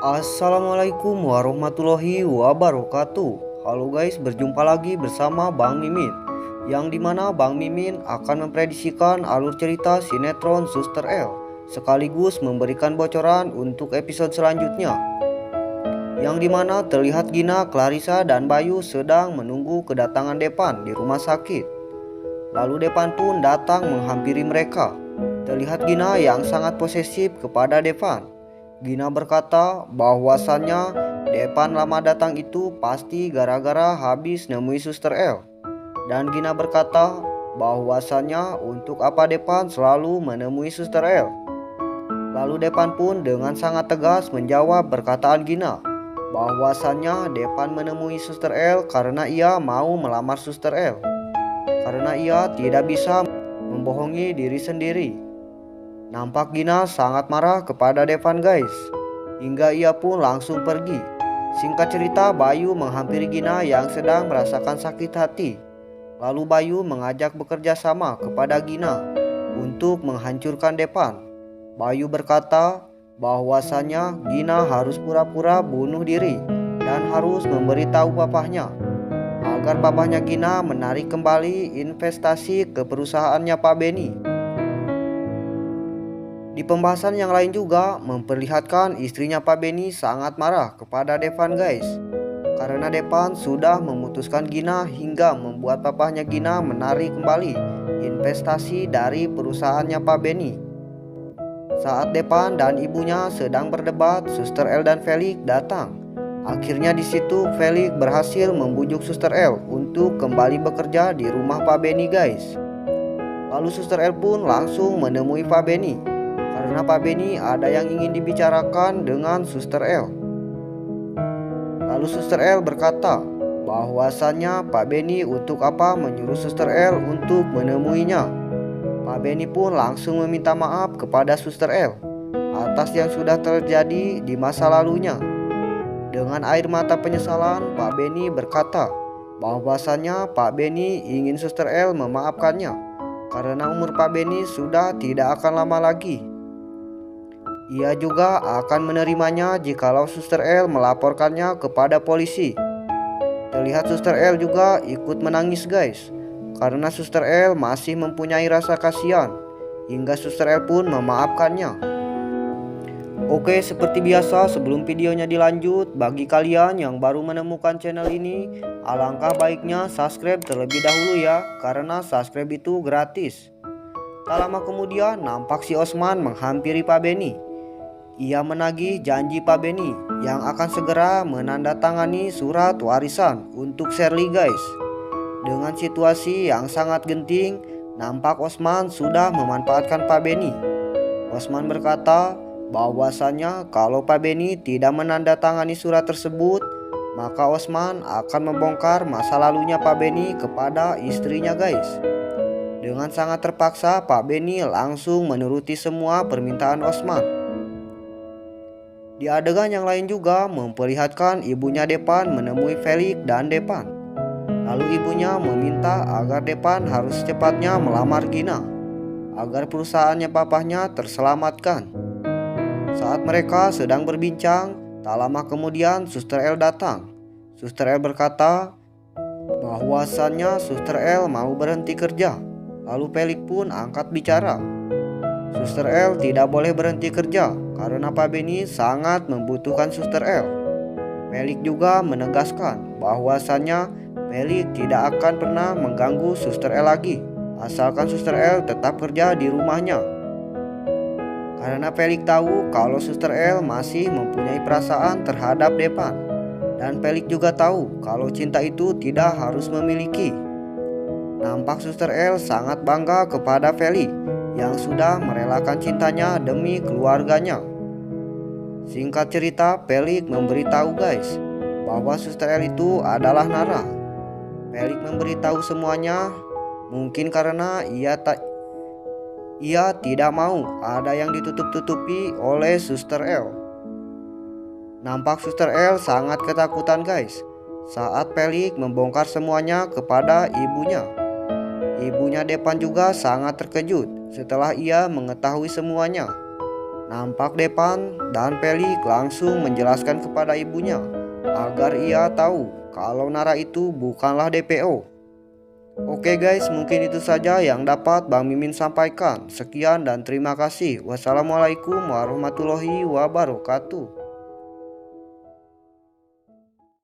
Assalamualaikum warahmatullahi wabarakatuh. Halo guys, berjumpa lagi bersama Bang Mimin, yang dimana Bang Mimin akan memprediksikan alur cerita sinetron Suster L, sekaligus memberikan bocoran untuk episode selanjutnya, yang dimana terlihat Gina, Clarissa, dan Bayu sedang menunggu kedatangan Depan di rumah sakit. Lalu Depan pun datang menghampiri mereka. Terlihat Gina yang sangat posesif kepada Depan. Gina berkata bahwasannya Depan lama datang itu pasti gara-gara habis nemui Suster L. Dan Gina berkata bahwasannya untuk apa Depan selalu menemui Suster L. Lalu Depan pun dengan sangat tegas menjawab perkataan Gina bahwasannya Depan menemui Suster L karena ia mau melamar Suster L, karena ia tidak bisa membohongi diri sendiri. Nampak Gina sangat marah kepada Devan guys, hingga ia pun langsung pergi. Singkat cerita, Bayu menghampiri Gina yang sedang merasakan sakit hati. Lalu Bayu mengajak bekerja sama kepada Gina untuk menghancurkan Depan. Bayu berkata bahwasannya Gina harus pura-pura bunuh diri dan harus memberitahu papahnya agar papahnya Gina menarik kembali investasi ke perusahaannya Pak Beni. Di pembahasan yang lain juga memperlihatkan istrinya Pak Beni sangat marah kepada Devan guys, karena Devan sudah memutuskan Gina hingga membuat papahnya Gina menarik kembali investasi dari perusahaannya Pak Beni. Saat Devan dan ibunya sedang berdebat, Suster L dan Felix datang. Akhirnya di situ Felix berhasil membujuk Suster L untuk kembali bekerja di rumah Pak Beni guys. Lalu Suster L pun langsung menemui Pak Beni karena Pak Beni ada yang ingin dibicarakan dengan Suster L. Lalu Suster L berkata bahwasannya Pak Beni untuk apa menyuruh Suster L untuk menemuinya. Pak Beni pun langsung meminta maaf kepada Suster L atas yang sudah terjadi di masa lalunya. Dengan air mata penyesalan, Pak Beni berkata bahwasannya Pak Beni ingin Suster L memaafkannya karena umur Pak Beni sudah tidak akan lama lagi. Ia juga akan menerimanya jikalau Suster L melaporkannya kepada polisi. Terlihat Suster L juga ikut menangis guys, karena Suster L masih mempunyai rasa kasihan, hingga Suster L pun memaafkannya. Oke, seperti biasa sebelum videonya dilanjut, bagi kalian yang baru menemukan channel ini, alangkah baiknya subscribe terlebih dahulu ya, karena subscribe itu gratis. Tak lama kemudian nampak si Osman menghampiri Pak Beni. Ia menagih janji Pak Beni yang akan segera menandatangani surat warisan untuk Shirley guys. Dengan situasi yang sangat genting, nampak Osman sudah memanfaatkan Pak Beni. Osman berkata bahwasannya kalau Pak Beni tidak menandatangani surat tersebut, maka Osman akan membongkar masa lalunya Pak Beni kepada istrinya guys. Dengan sangat terpaksa, Pak Beni langsung menuruti semua permintaan Osman. Di adegan yang lain juga memperlihatkan ibunya Depan menemui Felix dan Depan. Lalu ibunya meminta agar Depan harus secepatnya melamar Gina agar perusahaannya papahnya terselamatkan. Saat mereka sedang berbincang, tak lama kemudian Suster L datang. Suster L berkata bahwasannya Suster L mau berhenti kerja. Lalu Felix pun angkat bicara. Suster L tidak boleh berhenti kerja karena Pak Beni sangat membutuhkan Suster L. Felix juga menegaskan bahwasannya Felix tidak akan pernah mengganggu Suster L lagi, asalkan Suster L tetap kerja di rumahnya. Karena Felix tahu kalau Suster L masih mempunyai perasaan terhadap Depan. Dan Felix juga tahu kalau cinta itu tidak harus memiliki. Nampak Suster L sangat bangga kepada Felix yang sudah merelakan cintanya demi keluarganya. Singkat cerita, Felix memberitahu guys bahwa Suster L itu adalah Nara. Felix memberitahu semuanya mungkin karena ia tidak mau ada yang ditutup-tutupi oleh Suster L. Nampak Suster L sangat ketakutan guys saat Felix membongkar semuanya kepada ibunya. Ibunya Depan juga sangat terkejut setelah ia mengetahui semuanya. Nampak Depan dan Pelik langsung menjelaskan kepada ibunya agar ia tahu kalau Nara itu bukanlah DPO. Oke guys, mungkin itu saja yang dapat Bang Mimin sampaikan. Sekian dan terima kasih. Wassalamualaikum warahmatullahi wabarakatuh.